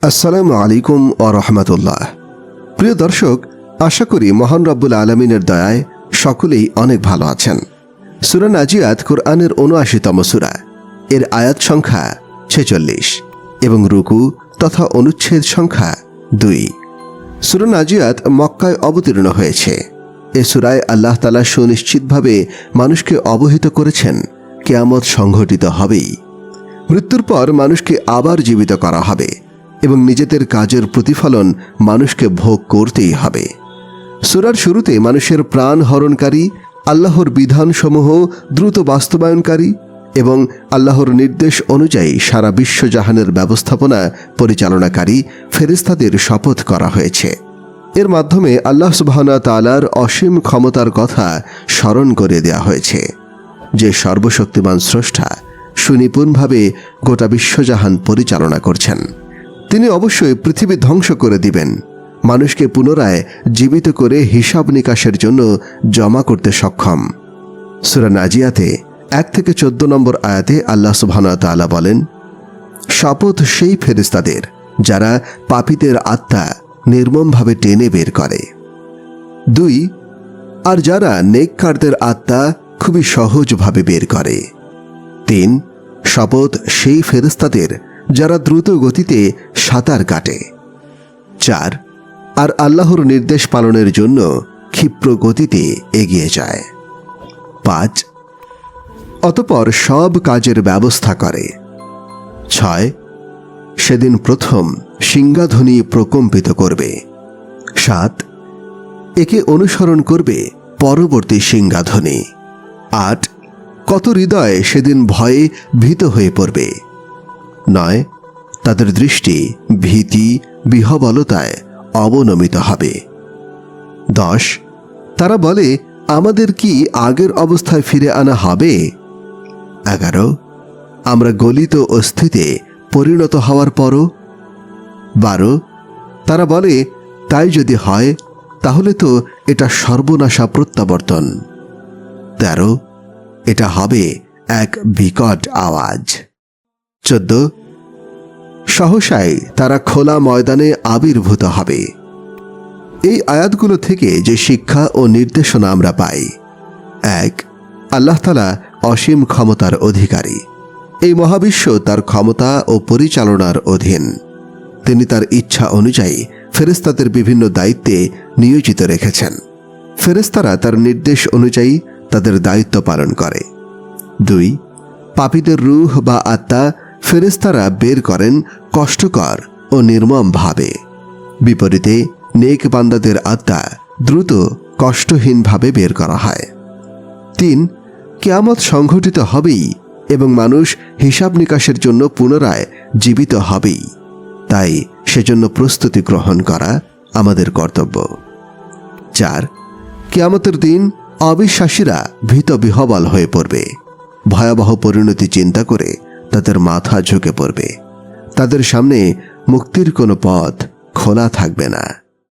আসসালামু আলাইকুম ওয়া রাহমাতুল্লাহ। প্রিয় দর্শক, আশা করি মহান রব্বুল আলামিনের দয়ায় সকলেই অনেক ভালো আছেন। সূরা নাজিয়াত কুরআনের ৭৯তম সূরা, এর আয়াত সংখ্যা ৪৬ এবং রুকু তথা অনুচ্ছেদ সংখ্যা ২। সূরা নাজিয়াত মক্কায় অবতীর্ণ হয়েছে। এ সূরায় আল্লাহ তাআলা সুনিশ্চিতভাবে মানুষকে অবহিত করেছেন কিয়ামত সংঘটিত হবেই। মৃত্যুর পর মানুষকে আবার জীবিত করা হবে এবং নিজেদের কাজের প্রতিফলন মানুষকে ভোগ করতেই হবে। সূরার শুরুতে মানুষের প্রাণ হরণকারী, আল্লাহর বিধানসমূহ দ্রুত বাস্তবায়নকারী এবং আল্লাহর নির্দেশ অনুযায়ী সারা বিশ্বজাহানের ব্যবস্থাপনা পরিচালনাকারী ফেরেশতাদের শপথ করা হয়েছে। এর মাধ্যমে আল্লাহ সুবহানাহু ওয়া তাআলার অসীম ক্ষমতার কথা স্মরণ করে দেওয়া হয়েছে, যে সর্বশক্তিমান স্রষ্টা সুনিপুণভাবে গোটা বিশ্বজাহান পরিচালনা করছেন। তিনি অবশ্যই পৃথিবী ধ্বংস করে দিবেন, মানুষকে পুনরায় জীবিত করে হিসাব নিকাশের জন্য জমা করতে সক্ষম। সূরা নাজিয়াতে ১ থেকে ১৪ নম্বর আয়াতে আল্লাহ সুবহানাহু ওয়া তাআলা বলেন, শপথ সেই ফেরেশতাদের যারা পাপীদের আত্মা নির্মমভাবে টেনে বের করে। ২, আর যারা নেককারদের আত্মা খুবই সহজভাবে বের করে। ৩, শপথ সেই ফেরেশতাদের যারা দ্রুত গতিতে সাঁতার কাটে। ৪, আর আল্লাহর নির্দেশ পালনের জন্য ক্ষিপ্র গতিতে এগিয়ে যায়। ৫, অতঃপর সব কাজের ব্যবস্থা করে। ৬, সেদিন প্রথম সিংহাধ্বনি প্রকম্পিত করবে। ৭, একে অনুসরণ করবে পরবর্তী সিংহাধ্বনি। ৮, কত হৃদয় সেদিন ভয়ে ভীত হয়ে পড়বে। ৯, তাদের দৃষ্টি ভীতি বিহ্বলতায় অবনমিত হবে। ১০, তারা বলে, আমাদের কি আগের অবস্থায় ফিরে আনা হবে? ১১, আমরা গলিত অস্থিতে পরিণত হওয়ার পরও? ১২, তারা বলে, তাই যদি হয় তাহলে তো এটা সর্বনাশা প্রত্যাবর্তন। ১৩, এটা হবে এক বিকট আওয়াজ। ১৪, সহসাই তারা খোলা ময়দানে আবির্ভূত হবে। এই আয়াতগুলো থেকে যে শিক্ষা ও নির্দেশনা আমরা পাই: ১, আল্লাহ তাআলা অসীম ক্ষমতার অধিকারী। এই মহাবিশ্ব তার ক্ষমতা ও পরিচালনার অধীন। তিনি তার ইচ্ছা অনুযায়ী ফেরেশতাদের বিভিন্ন দায়িত্বে নিয়োজিত রেখেছেন। ফেরেশতারা তার নির্দেশ অনুযায়ী তাদের দায়িত্ব পালন করে। ২, পাপীদের রূহ বা আত্মা ফেরেশতারা বের করেন কষ্টকর ও নির্মম ভাবে। বিপরীতে নেক বান্দাদের আত্মা দ্রুত কষ্টহীনভাবে বের করা হয়। ৩, কিয়ামত সংঘটিত হবেই এবং মানুষ হিসাব নিকাশের জন্য পুনরায় জীবিত হবেই, তাই সেজন্য প্রস্তুতি গ্রহণ করা আমাদের কর্তব্য। ৪, কিয়ামতের দিন অবিশ্বাসীরা ভীত বিহ্বল হয়ে পড়বে। ভয়াবহ পরিণতি চিন্তা করে তাদের মাথা ঝুঁকে পড়বে। তাদের সামনে মুক্তির কোনো পথ খোলা থাকবে না।